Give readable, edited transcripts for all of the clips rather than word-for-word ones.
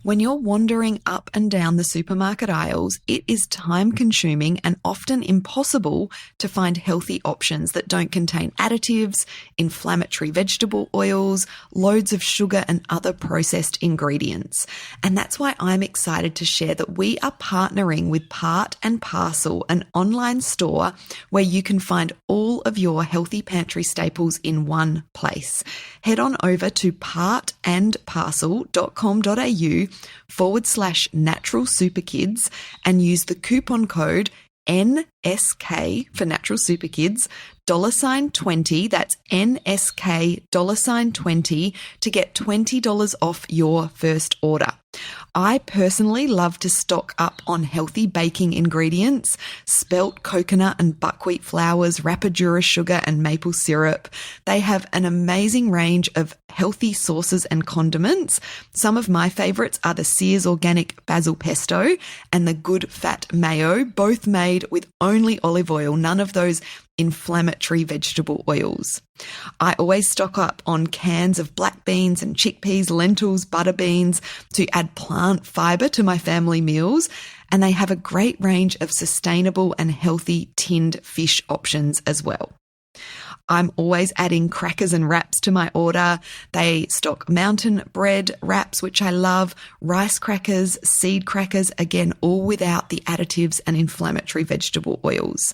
When you're wandering up and down the supermarket aisles, it is time-consuming and often impossible to find healthy options that don't contain additives, inflammatory vegetable oils, loads of sugar and other processed ingredients. And that's why I'm excited to share that we are partnering with Part and Parcel, an online store where you can find all of your healthy pantry staples in one place. Head on over to partandparcel.com.au/Natural Super Kids and use the coupon code NSK for Natural Super Kids, $20, that's NSK $20 to get $20 off your first order. I personally love to stock up on healthy baking ingredients, spelt coconut and buckwheat flours, rapadura sugar and maple syrup. They have an amazing range of healthy sauces and condiments. Some of my favorites are the Sears Organic Basil Pesto and the Good Fat Mayo, both made with only olive oil, none of those inflammatory vegetable oils. I always stock up on cans of black beans and chickpeas, lentils, butter beans to add plant fiber to my family meals, and they have a great range of sustainable and healthy tinned fish options as well. I'm always adding crackers and wraps to my order. They stock mountain bread wraps, which I love, rice crackers, seed crackers, again, all without the additives and inflammatory vegetable oils.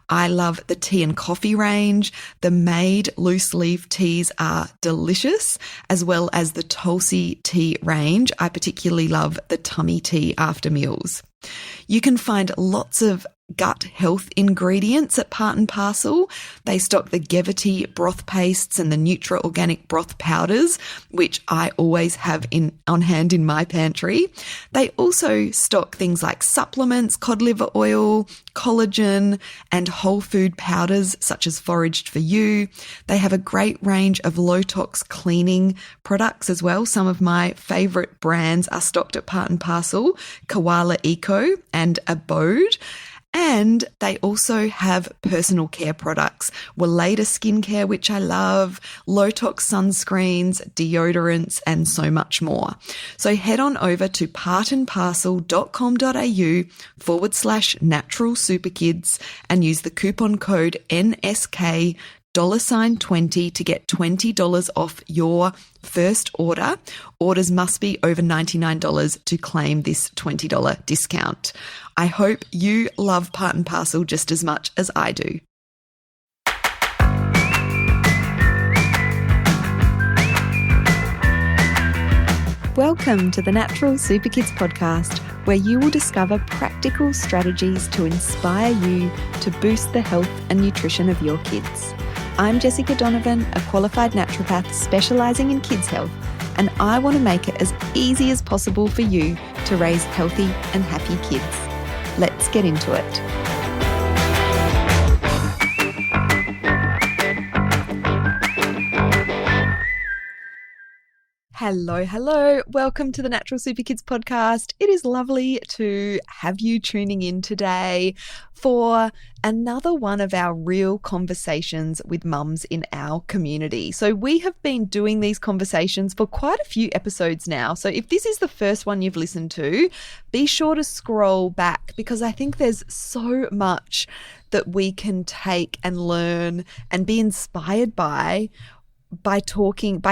I love the tea and coffee range. The made loose leaf teas are delicious, as well as the Tulsi tea range. I particularly love the tummy tea after meals. You can find lots of gut health ingredients at Part and Parcel. They stock the Gevity broth pastes and the Nutra organic broth powders, which I always have on hand in my pantry. They also stock things like supplements, cod liver oil, collagen, and whole food powders such as Foraged for You. They have a great range of low-tox cleaning products as well. Some of my favorite brands are stocked at Part and Parcel, Koala Eco and Abode. And they also have personal care products, Weleda skincare, which I love, low-tox sunscreens, deodorants, and so much more. So head on over to partandparcel.com.au/Natural Super Kids and use the coupon code NSK $20 to get $20 off your first order. Orders must be over $99 to claim this $20 discount. I hope you love Part and Parcel just as much as I do. Welcome to the Natural Super Kids podcast, where you will discover practical strategies to inspire you to boost the health and nutrition of your kids. I'm Jessica Donovan, a qualified naturopath specialising in kids' health, and I want to make it as easy as possible for you to raise healthy and happy kids. Let's get into it. Hello. Welcome to the Natural Super Kids podcast. It is lovely to have you tuning in today for another one of our real conversations with mums in our community. So we have been doing these conversations for quite a few episodes now. So if this is the first one you've listened to, be sure to scroll back because I think there's so much that we can take and learn and be inspired by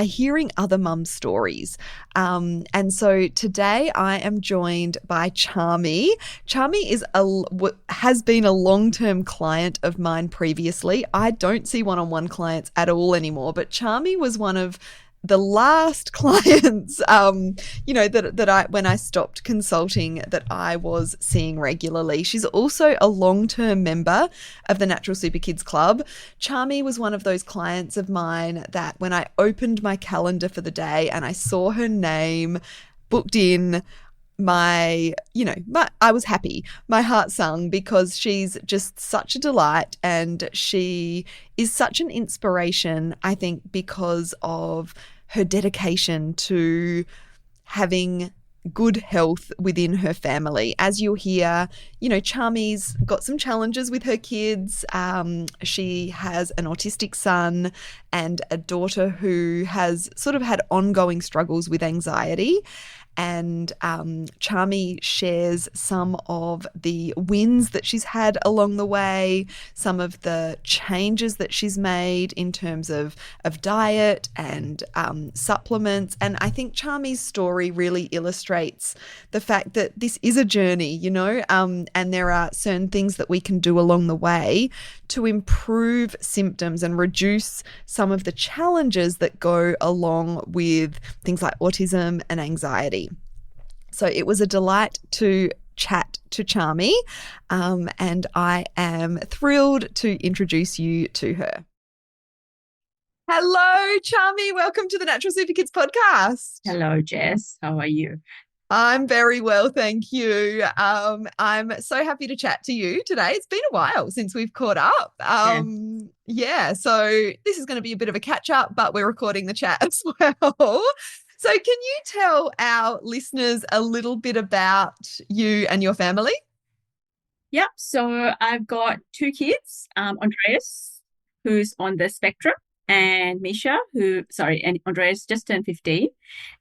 hearing other mums' stories. And so today I am joined by Chami. Chami has been a long-term client of mine previously. I don't see one-on-one clients at all anymore, but Chami was one of the last clients, that I, when I stopped consulting, that I was seeing regularly. She's also a long-term member of the Natural Super Kids Club. Chami was one of those clients of mine that when I opened my calendar for the day and I saw her name booked in, I was happy. My heart sung because she's just such a delight and she is such an inspiration, I think, because of her dedication to having good health within her family. As you'll hear, Chami's got some challenges with her kids. She has an autistic son and a daughter who has sort of had ongoing struggles with anxiety. and Chami shares some of the wins that she's had along the way, some of the changes that she's made in terms of diet and supplements. And I think Chami's story really illustrates the fact that this is a journey, and there are certain things that we can do along the way to improve symptoms and reduce some of the challenges that go along with things like autism and anxiety. So it was a delight to chat to Chami, and I am thrilled to introduce you to her. Hello, Chami. Welcome to the Natural Super Kids podcast. Hello, Jess. How are you? I'm very well, thank you. I'm so happy to chat to you today. It's been a while since we've caught up. Yeah. So this is going to be a bit of a catch up, but we're recording the chat as well. So can you tell our listeners a little bit about you and your family? Yep. So I've got two kids, Andreas, who's on the spectrum, and Misha, and Andreas just turned 15,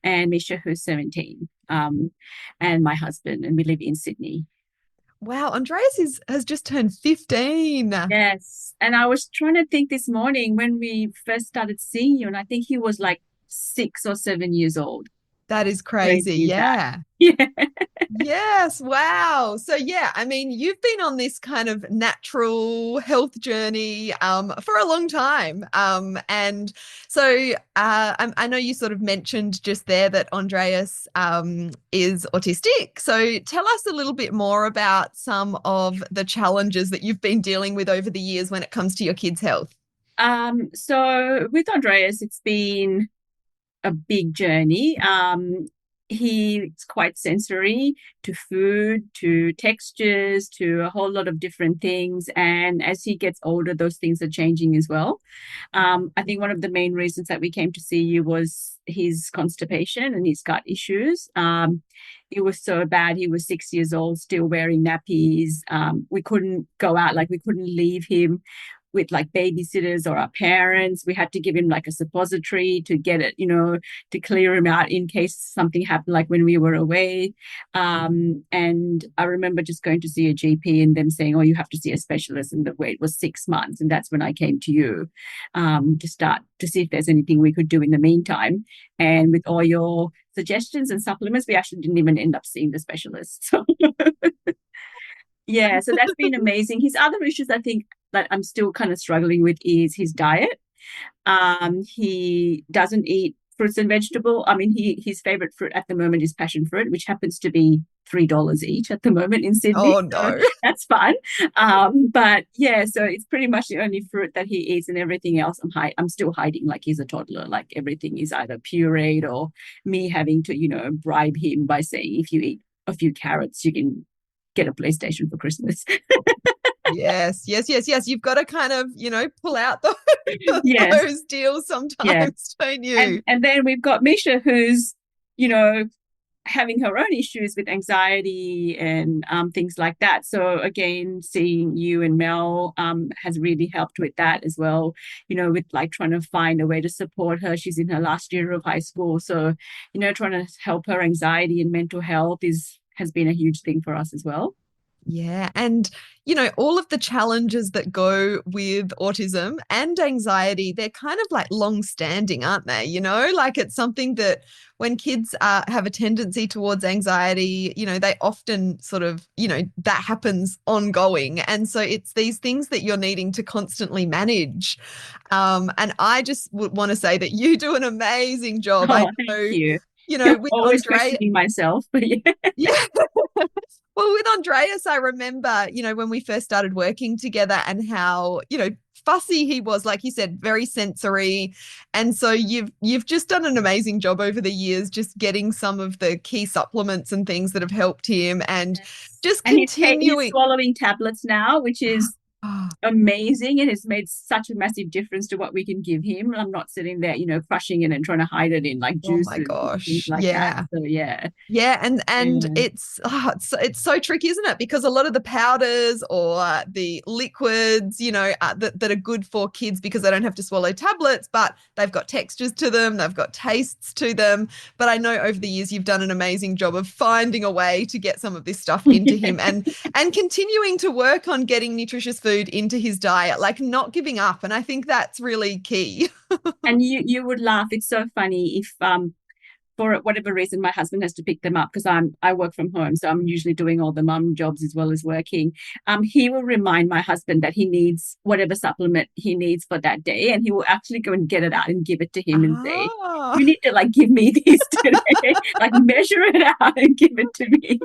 and Misha, who's 17, and my husband, and we live in Sydney. Wow, has just turned 15. Yes. And I was trying to think this morning when we first started seeing you, and I think he was like 6 or 7 years old. That is crazy. Crazy is that? Yeah. Yeah. Yes, wow. So yeah, I mean, you've been on this kind of natural health journey for a long time. And so I know you sort of mentioned just there that Andreas is autistic. So tell us a little bit more about some of the challenges that you've been dealing with over the years when it comes to your kids' health. So with Andreas, it's been a big journey. He's quite sensory to food, to textures, to a whole lot of different things. And as he gets older, those things are changing as well. I think one of the main reasons that we came to see you was his constipation and his gut issues. It was so bad. He was 6 years old, still wearing nappies. We couldn't go out, like we couldn't leave him with like babysitters or our parents. We had to give him like a suppository to get it, to clear him out in case something happened, like when we were away. And I remember just going to see a GP and them saying, oh, you have to see a specialist. And the wait was 6 months. And that's when I came to you to start to see if there's anything we could do in the meantime. And with all your suggestions and supplements, we actually didn't even end up seeing the specialist. So yeah, so that's been amazing. His other issues, I think, that I'm still kind of struggling with is his diet. He doesn't eat fruits and vegetables. I mean, his favorite fruit at the moment is passion fruit, which happens to be $3 each at the moment in Sydney. Oh So no. that's fun. But yeah, so it's pretty much the only fruit that he eats, and everything else I'm still hiding like he's a toddler. Like everything is either pureed or me having to, bribe him by saying if you eat a few carrots, you can get a PlayStation for Christmas. Yes, yes, yes, yes. You've got to kind of, pull out Yes. those deals Yeah. sometimes, don't And you? and then we've got Misha, who's, you know, having her own issues with anxiety and things like that. So again, seeing you and Mel has really helped with that as well. With like trying to find a way to support her. She's in her last year of high school, so trying to help her anxiety and mental health has been a huge thing for us as well. Yeah. And, all of the challenges that go with autism and anxiety, they're kind of like long standing, aren't they? Like it's something that when kids have a tendency towards anxiety, they often sort of, that happens ongoing. And so it's these things that you're needing to constantly manage. And I just would want to say that you do an amazing job. I Oh, thank know, you. with Always Andre. questioning myself, but yeah. Yeah. Well, with Andreas, I remember, when we first started working together and how, fussy he was, like you said, very sensory. And so you've just done an amazing job over the years, just getting some of the key supplements and things that have helped him and Yes. just And he's continuing. swallowing tablets now, which is amazing, and it's made such a massive difference to what we can give him. I'm not sitting there, crushing it and trying to hide it in like Oh my juices and things gosh. like that. Yeah. So yeah. Yeah, and Yeah. it's so tricky, isn't it? Because a lot of the powders or the liquids, that are good for kids because they don't have to swallow tablets, but they've got textures to them, they've got tastes to them. But I know over the years you've done an amazing job of finding a way to get some of this stuff into him and continuing to work on getting nutritious food into his diet, like not giving up. And I think that's really key. And you would laugh. It's so funny if for whatever reason my husband has to pick them up because I work from home, so I'm usually doing all the mum jobs as well as working. He will remind my husband that he needs whatever supplement he needs for that day, and he will actually go and get it out and give it to him and say, Ah. you need to like give me this today, like measure it out and give it to me.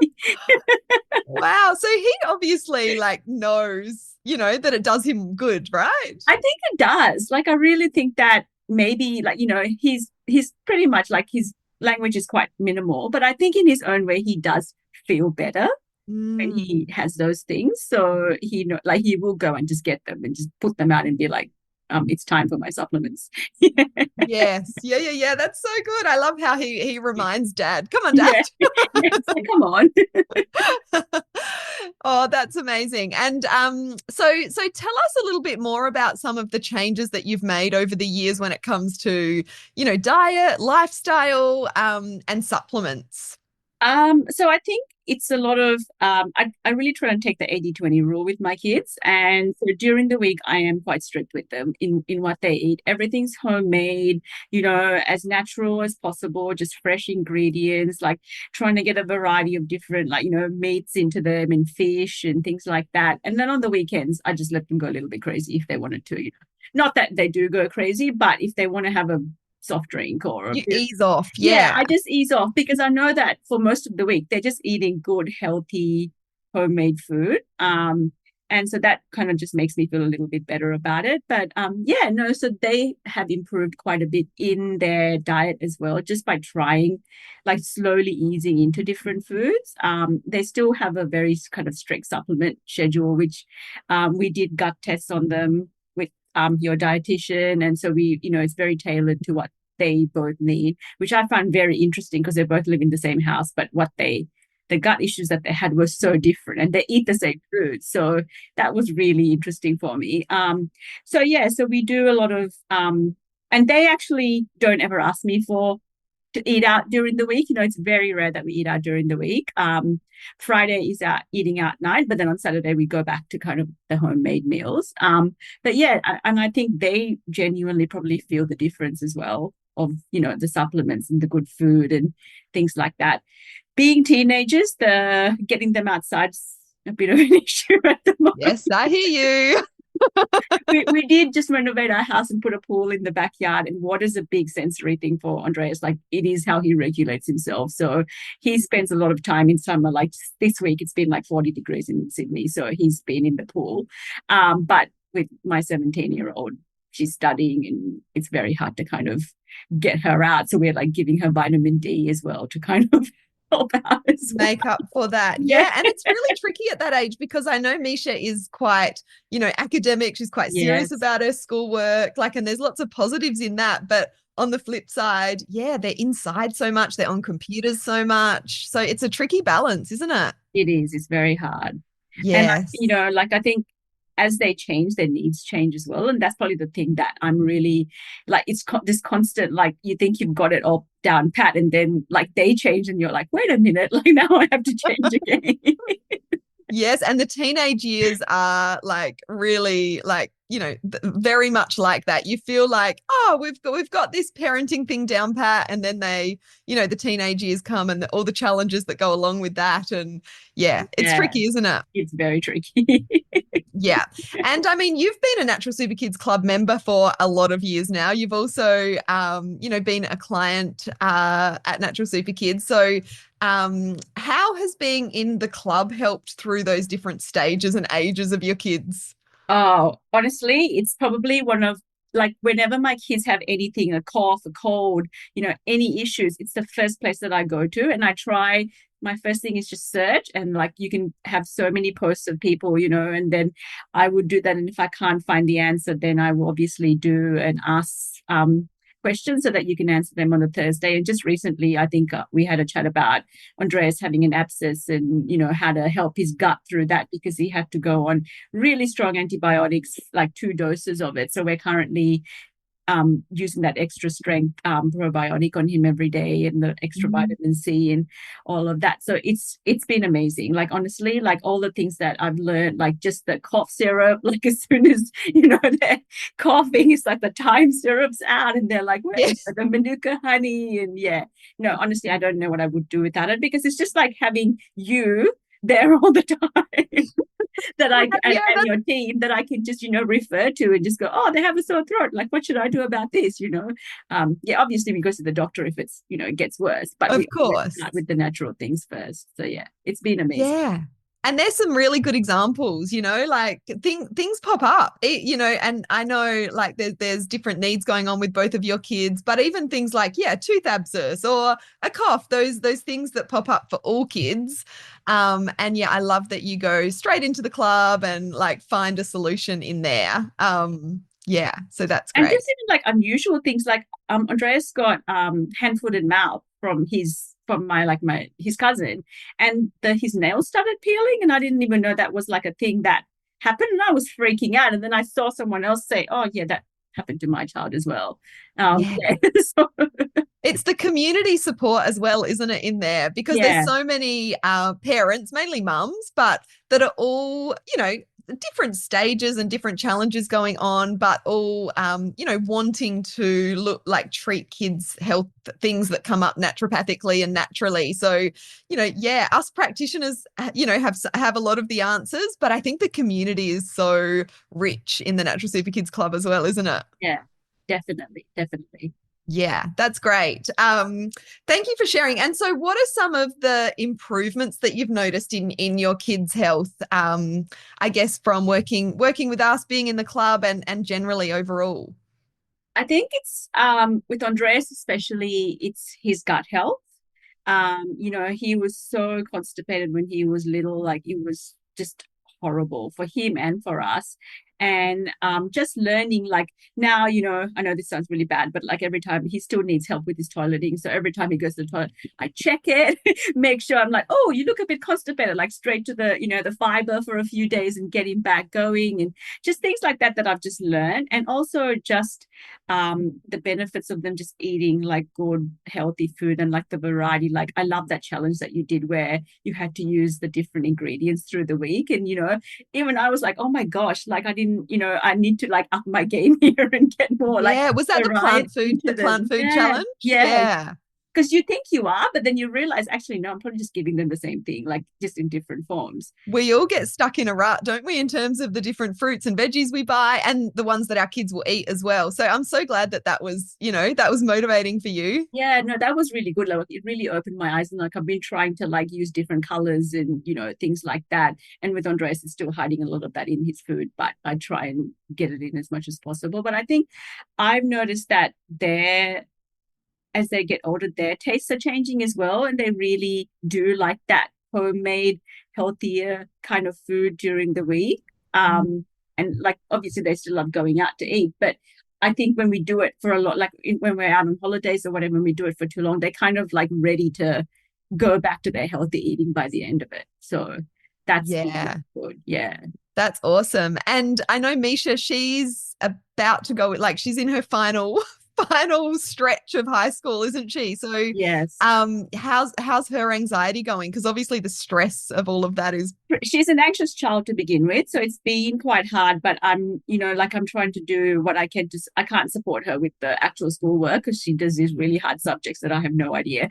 Wow. So he obviously like knows, that it does him good, right? I think it does. Like I really think that maybe like he's pretty much like his language is quite minimal, but I think in his own way he does feel better when Mm. he has those things. So like he will go and just get them and just put them out and be like, it's time for my supplements. Yeah. Yes. Yeah, yeah, yeah. That's so good. I love how he reminds dad. Come on, dad. Yeah. Yeah. So come on. Oh, that's amazing. And so tell us a little bit more about some of the changes that you've made over the years when it comes to, diet, lifestyle, and supplements. So I think it's a lot of I really try and take the 80-20 rule with my kids. And so during the week I am quite strict with them in what they eat. Everything's homemade, as natural as possible, just fresh ingredients, like trying to get a variety of different like, meats into them and fish and things like that. And then on the weekends, I just let them go a little bit crazy if they wanted to. Not that they do go crazy, but if they want to have a soft drink or a You beer, ease off. yeah, Yeah. I just ease off because I know that for most of the week they're just eating good, healthy, homemade food. And so that kind of just makes me feel a little bit better about it. But yeah, no, so they have improved quite a bit in their diet as well, just by trying, like slowly easing into different foods. They still have a very kind of strict supplement schedule, which we did gut tests on them with your dietitian, and so it's very tailored to what they both need, which I found very interesting because they both live in the same house, but the gut issues that they had were so different, and they eat the same food. So that was really interesting for me. So yeah, so we do a lot of, and they actually don't ever ask me to eat out during the week. It's very rare that we eat out during the week. Friday is our eating out night, but then on Saturday we go back to kind of the homemade meals. But yeah, and I think they genuinely probably feel the difference as well of the supplements and the good food and things like that. Being teenagers, the getting them outside is a bit of an issue at the moment. Yes, I hear you. We did just renovate our house and put a pool in the backyard. And what is a big sensory thing for Andreas? Like it is how he regulates himself. So he spends a lot of time in summer. Like this week, it's been like 40 degrees in Sydney. So he's been in the pool. But with my 17-year-old, she's studying and it's very hard to kind of get her out. So we're like giving her vitamin D as well to kind of help out as well. Make up for that. Yeah. Yeah. And it's really tricky at that age because I know Misha is quite, academic. She's quite serious Yes. about her schoolwork. Like, and there's lots of positives in that. But on the flip side, yeah, they're inside so much, they're on computers so much. So it's a tricky balance, isn't it? It is. It's very hard. And Yes. like I think as they change, their needs change as well. And that's probably the thing that I'm really like, it's this constant, like you think you've got it all down pat and then like they change and you're like, wait a minute, like now I have to change again. Yes, and the teenage years are like really like, very much like that. You feel like, oh, we've got this parenting thing down pat, and then the teenage years come and all the challenges that go along with that. And yeah, it's Yeah, tricky, isn't it? it's very tricky. Yeah. And I mean, you've been a Natural Super Kids Club member for a lot of years now. You've also, been a client at Natural Super Kids. So, how has being in the club helped through those different stages and ages of your kids? Oh, honestly, it's probably one of like whenever my kids have anything, a cough, a cold, any issues, it's the first place that I go to. And I try, my first thing is just search, and like you can have so many posts of people, and then I would do that. And if I can't find the answer, then I will obviously do and ask questions so that you can answer them on a Thursday. And just recently, I think we had a chat about Andreas having an abscess, and how to help his gut through that, because he had to go on really strong antibiotics, like 2 doses of it. So we're currently using that extra strength probiotic on him every day, and the extra vitamin C and all of that. So it's been amazing. Like honestly, like all the things that I've learned, like just the cough syrup, like as soon as they're coughing, it's like the thyme syrup's out, and they're like, where is the manuka honey? And yeah, no, honestly, I don't know what I would do without it, because it's just like having you there all the time. That I and your team that I can just refer to and just go, oh, they have a sore throat, like what should I do about this? Yeah, obviously we go to the doctor if it's it gets worse, but Of we course. start with the natural things first. So yeah, it's been amazing. Yeah. And there's some really good examples, like things pop up, and I know like there's different needs going on with both of your kids, but even things like, tooth abscess or a cough, those things that pop up for all kids. And yeah, I love that you go straight into the club and like find a solution in there. Yeah, so that's And great. just even like unusual things, like Andreas got hand, foot, and mouth from his cousin, and his nails started peeling, and I didn't even know that was like a thing that happened, and I was freaking out. And then I saw someone else say, "Oh yeah, that happened to my child as well." Yeah. Yeah. So, It's the community support as well, isn't it, in there? Because there's yeah. so many parents, mainly mums, but that are all, different stages and different challenges going on, but all, wanting to treat kids' health things that come up naturopathically and naturally. So, yeah, us practitioners, have a lot of the answers, but I think the community is so rich in the Natural Super Kids Club as well, isn't it? Yeah, definitely. Yeah, that's great. Thank you for sharing. And so, what are some of the improvements that you've noticed in your kids' health? I guess from working with us, being in the club, and generally overall. I think it's with Andreas especially, it's his gut health. He was so constipated when he was little, like it was just horrible for him and for us. And just learning, like now, I know this sounds really bad, but like every time he still needs help with his toileting. So every time he goes to the toilet, I check it, make sure. I'm like, oh, you look a bit constipated, like straight to the fiber for a few days and get him back going, and just things like that I've just learned. And also just the benefits of them just eating like good healthy food, and like the variety. Like I love that challenge that you did where you had to use the different ingredients through the week, and even I was like, oh my gosh, like I didn't, I need to like up my game here and get more like Yeah, was that variety the to plant them. food Yeah, challenge? yeah, Yeah. because you think you are, but then you realize actually no, I'm probably just giving them the same thing, like just in different forms. We all get stuck in a rut, don't we, in terms of the different fruits and veggies we buy and the ones that our kids will eat as well. So I'm so glad that was, that was motivating for you. Yeah, no, that was really good. Like it really opened my eyes, and like I've been trying to like use different colors and things like that. And with Andres, it's still hiding a lot of that in his food, but I try and get it in as much as possible. But I think I've noticed that as they get older, their tastes are changing as well, and they really do like that homemade, healthier kind of food during the week. And like obviously they still love going out to eat, but I think when we do it for a lot, like when we're out on holidays or whatever, when we do it for too long, they're kind of like ready to go back to their healthy eating by the end of it. So that's Yeah. good. Yeah. That's awesome. And I know Misha, she's about to go, like she's in her final stretch of high school, isn't she? So Yes. how's her anxiety going? Because obviously the stress of all of that is She's an anxious child to begin with, so it's been quite hard, but I'm trying to do what I can. I can't support her with the actual schoolwork because she does these really hard subjects that I have no idea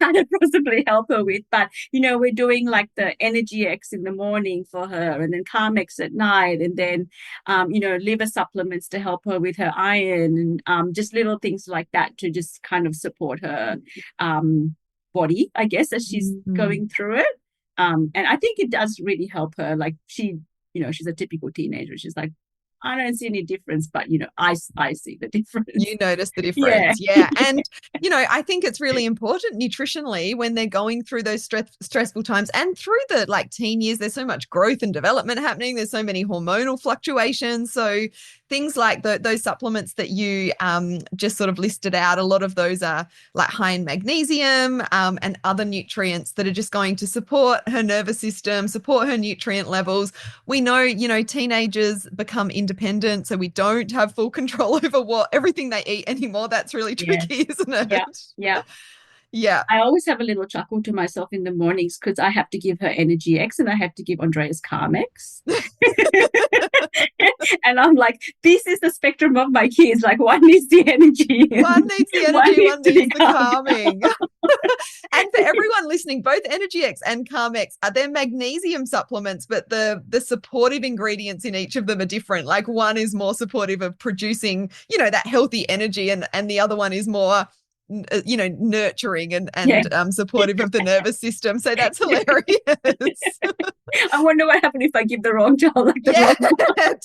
how to possibly help her with. But we're doing like the Energy X in the morning for her, and then Carmex at night, and then liver supplements to help her with her iron, and just little things like that to just kind of support her body, I guess, as she's going through it. And I think it does really help her. Like she's a typical teenager. She's like, I don't see any difference, but I see the difference. You notice the Yeah. difference. Yeah. And, I think it's really important nutritionally when they're going through those stressful times and through the like teen years, there's so much growth and development happening. There's so many hormonal fluctuations. So things like those supplements that you just sort of listed out, a lot of those are like high in magnesium and other nutrients that are just going to support her nervous system, support her nutrient levels. We know, teenagers become independent, so we don't have full control over everything they eat anymore. That's really Yeah. tricky, isn't Yeah. it? Yeah. Yeah. I always have a little chuckle to myself in the mornings because I have to give her Energy X and I have to give Andreas Carmex. And I'm like, this is the spectrum of my kids. Like, one needs the energy, One needs the energy, one needs the calming. And for everyone listening, both Energy X and Carmex are they're magnesium supplements, but the supportive ingredients in each of them are different. Like one is more supportive of producing, that healthy energy, and the other one is more nurturing and supportive of the nervous system. So that's hilarious. I wonder what happened if I give the wrong child like the wrong one.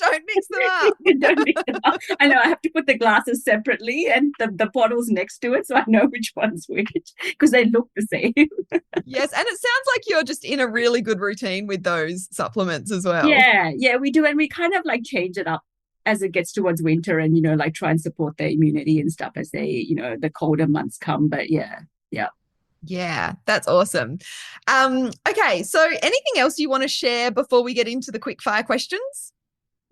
Don't mix them up. Don't mix them up. I know I have to put the glasses separately and the bottles next to it so I know which one's which because they look the same. Yes, and it sounds like you're just in a really good routine with those supplements as well. Yeah, we do. And we kind of like change it up as it gets towards winter and, like try and support their immunity and stuff as they, the colder months come. But yeah. Yeah, that's awesome. Okay, so anything else you want to share before we get into the quick fire questions?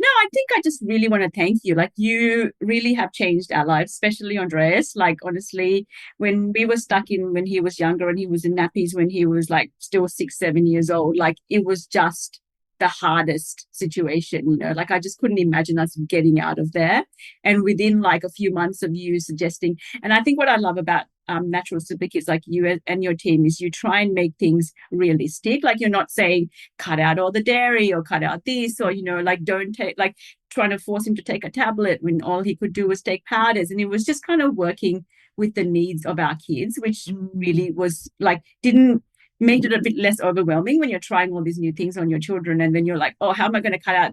No, I think I just really want to thank you. Like, you really have changed our lives, especially Andreas. Like, honestly, when we were stuck in when he was younger and he was in nappies when he was like still 6, 7 years old, like it was just the hardest situation, like I just couldn't imagine us getting out of there. And within like a few months of you suggesting, and I think what I love about Natural Super Kids like you and your team is you try and make things realistic. Like you're not saying cut out all the dairy or cut out this or, like don't take, like trying to force him to take a tablet when all he could do was take powders. And it was just kind of working with the needs of our kids, which really was like, didn't made it a bit less overwhelming when you're trying all these new things on your children. And then you're like, oh, how am I going to cut out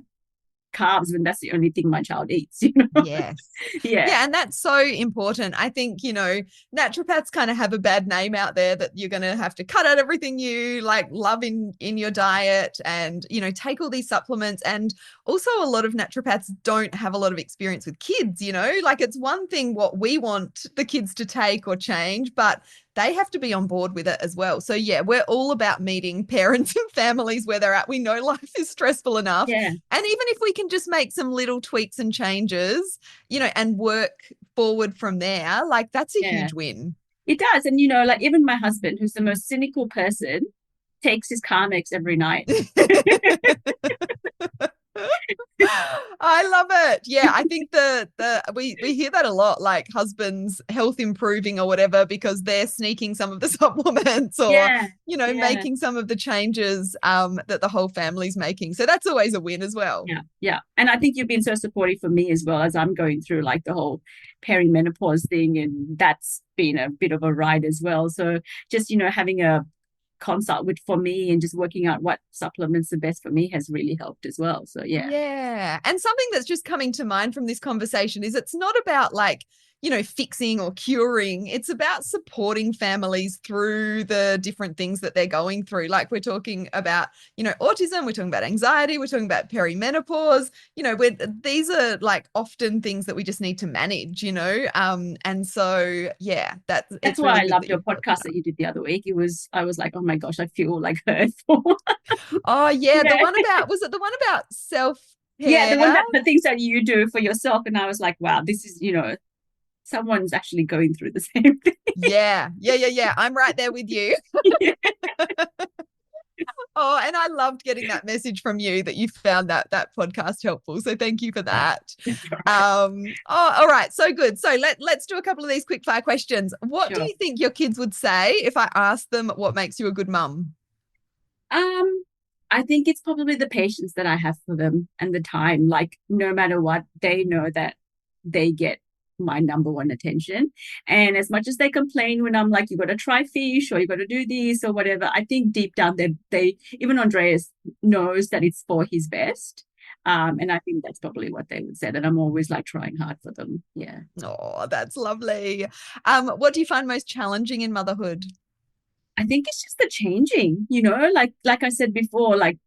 carbs when that's the only thing my child eats? Yes. Yeah, and that's so important. I think naturopaths kind of have a bad name out there that you're going to have to cut out everything you like love in your diet and take all these supplements. And also a lot of naturopaths don't have a lot of experience with kids. Like it's one thing what we want the kids to take or change, but they have to be on board with it as well. So yeah, we're all about meeting parents and families where they're at. We know life is stressful enough. Yeah. And even if we can just make some little tweaks and changes, and work forward from there, like that's a huge win. It does. And, like even my husband, who's the most cynical person, takes his Carmex every night. I love it. Yeah, I think we hear that a lot, like husbands health improving or whatever because they're sneaking some of the supplements or making some of the changes that the whole family's making. So that's always a win as well. Yeah. And I think you've been so supportive for me as well as I'm going through like the whole perimenopause thing, and that's been a bit of a ride as well. So just having a consult for me and just working out what supplements are best for me has really helped as well. So yeah. And something that's just coming to mind from this conversation is it's not about like fixing or curing. It's about supporting families through the different things that they're going through. Like we're talking about, autism, we're talking about anxiety, we're talking about perimenopause, these are like often things that we just need to manage, and so, yeah, that's why really I loved your podcast that you did the other week. I was like, oh my gosh, I feel like heard. Oh yeah. Was it the one about self-care? Yeah, the things that you do for yourself. And I was like, wow, this is, someone's actually going through the same thing. Yeah. I'm right there with you. Oh, and I loved getting that message from you that you found that podcast helpful. So thank you for that. All right. So good. So let's do a couple of these quick fire questions. What do you think your kids would say if I asked them what makes you a good mum? I think it's probably the patience that I have for them and the time. Like no matter what, they know that they get my number one attention. And as much as they complain when I'm like, you got to try fish or you got to do this or whatever, I think deep down they even Andreas knows that it's for his best. And I think that's probably what they would say, that I'm always like trying hard for them. Yeah. Oh, that's lovely. What do you find most challenging in motherhood? I think it's just the changing, like I said before, like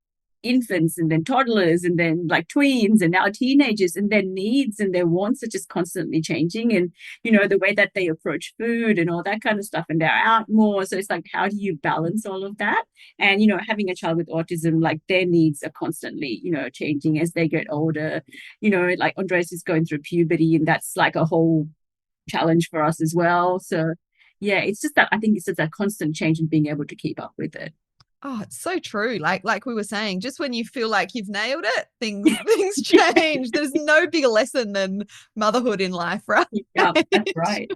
infants and then toddlers and then like tweens and now teenagers, and their needs and their wants are just constantly changing. And, the way that they approach food and all that kind of stuff, and they're out more. So it's like, how do you balance all of that? And, having a child with autism, like their needs are constantly, changing as they get older. Like Andreas is going through puberty, and that's like a whole challenge for us as well. So yeah, it's just that I think it's just that constant change and being able to keep up with it. Oh, it's so true. Like we were saying, just when you feel like you've nailed it, things change. There's no bigger lesson than motherhood in life, right? Yeah, that's right.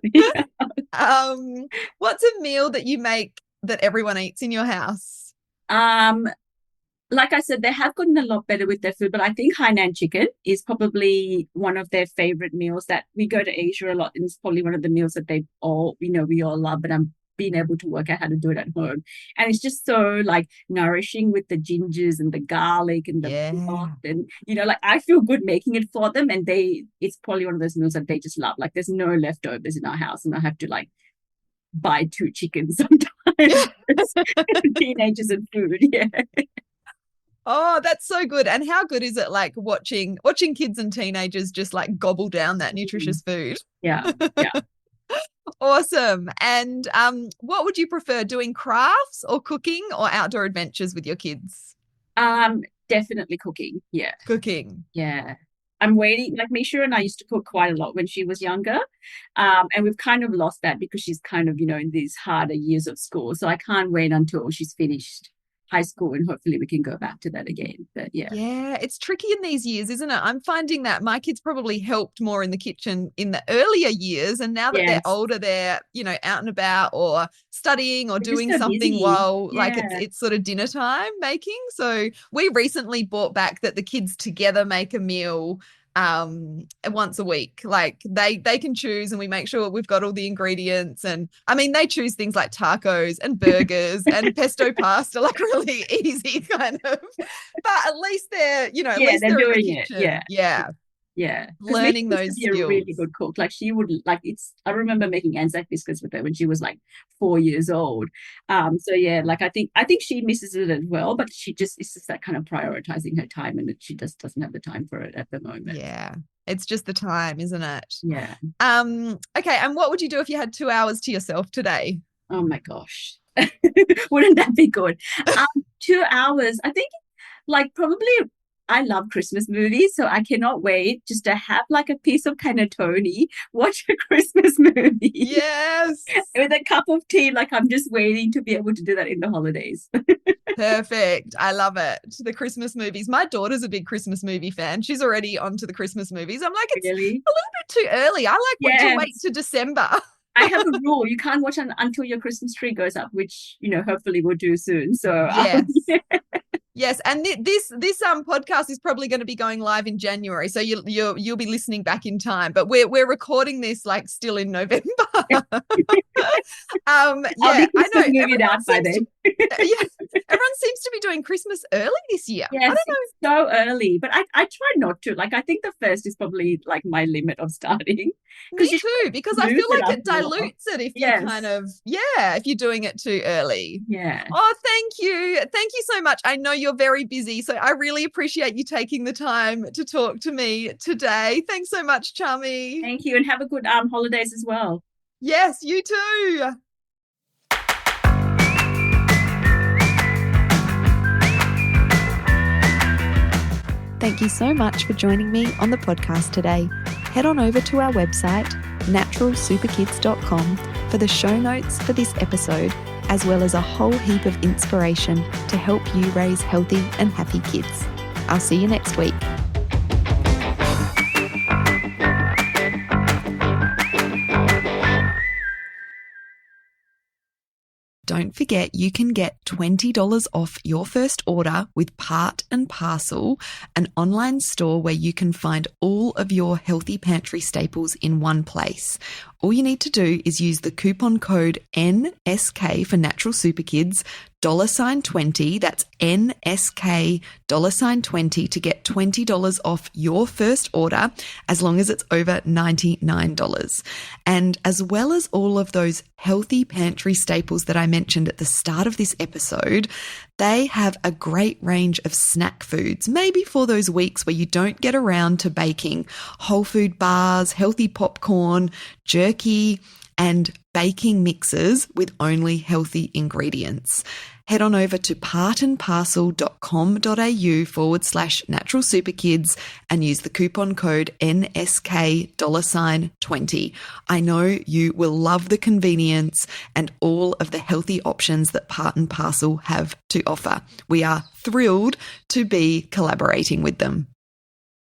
What's a meal that you make that everyone eats in your house? Like I said, they have gotten a lot better with their food, but I think Hainan chicken is probably one of their favorite meals. That we go to Asia a lot, and it's probably one of the meals that they all, we all love, but I'm being able to work out how to do it at home. And it's just so like nourishing with the gingers and the garlic and the broth. And, like I feel good making it for them. And it's probably one of those meals that they just love. Like there's no leftovers in our house, and I have to like buy 2 chickens sometimes. Teenagers and food. Yeah. Oh, that's so good. And how good is it like watching kids and teenagers just like gobble down that nutritious food? Yeah. Yeah. Awesome. And what would you prefer, doing crafts or cooking or outdoor adventures with your kids? Definitely cooking. Yeah. Cooking. Yeah. I'm waiting. Like Misha and I used to cook quite a lot when she was younger. And we've kind of lost that because she's kind of, in these harder years of school. So I can't wait until she's finished high school, and hopefully we can go back to that again. But yeah, it's tricky in these years, isn't it? I'm finding that my kids probably helped more in the kitchen in the earlier years, and now that they're older, they're out and about or studying or doing so something busy. While like it's sort of dinner time making. So we recently brought back that the kids together make a meal once a week. Like they can choose, and we make sure we've got all the ingredients. And I mean, they choose things like tacos and burgers and pesto pasta, like really easy kind of, but at least they're at least they're doing in the kitchen. Yeah. Learning those skills. A really good cook. Like she would I remember making Anzac biscuits with her when she was like 4 years old. So yeah, like I think she misses it as well, but it's just that kind of prioritizing her time, and that she just doesn't have the time for it at the moment. Yeah. It's just the time, isn't it? Yeah. Okay. And what would you do if you had 2 hours to yourself today? Oh my gosh. Wouldn't that be good? 2 hours. I think like probably I love Christmas movies, so I cannot wait just to have like a piece of panettone, watch a Christmas movie. Yes. With a cup of tea. Like I'm just waiting to be able to do that in the holidays. Perfect. I love it. The Christmas movies. My daughter's a big Christmas movie fan. She's already onto the Christmas movies. I'm like, it's really? a little bit too early. I like to wait to December. I have a rule. You can't watch until your Christmas tree goes up, which, hopefully we'll do soon. So yes. Yes, and this podcast is probably going to be going live in January, so you'll be listening back in time. But we're recording this like still in November. I know. Moving out by then. Everyone seems to be doing Christmas early this year. Yes, I don't know. It's so early, but I try not to. Like I think the first is probably like my limit of starting. Me too, because I feel like it dilutes it if you kind of if you're doing it too early. Yeah. Oh, thank you so much. I know you're very busy, so I really appreciate you taking the time to talk to me today. Thanks so much, Chami. Thank you, and have a good holidays as well. Yes, you too. Thank you so much for joining me on the podcast today. Head on over to our website, naturalsuperkids.com, for the show notes for this episode, as well as a whole heap of inspiration to help you raise healthy and happy kids. I'll see you next week. Don't forget you can get $20 off your first order with Part and Parcel, an online store where you can find all of your healthy pantry staples in one place. All you need to do is use the coupon code NSK for Natural Super Kids, $20, that's NSK, $20 to get $20 off your first order, as long as it's over $99. And as well as all of those healthy pantry staples that I mentioned at the start of this episode, they have a great range of snack foods, maybe for those weeks where you don't get around to baking whole food bars, healthy popcorn, jerky, and baking mixes with only healthy ingredients. Head on over to partandparcel.com.au/natural super kids and use the coupon code NSK $20. I know you will love the convenience and all of the healthy options that Part and Parcel have to offer. We are thrilled to be collaborating with them.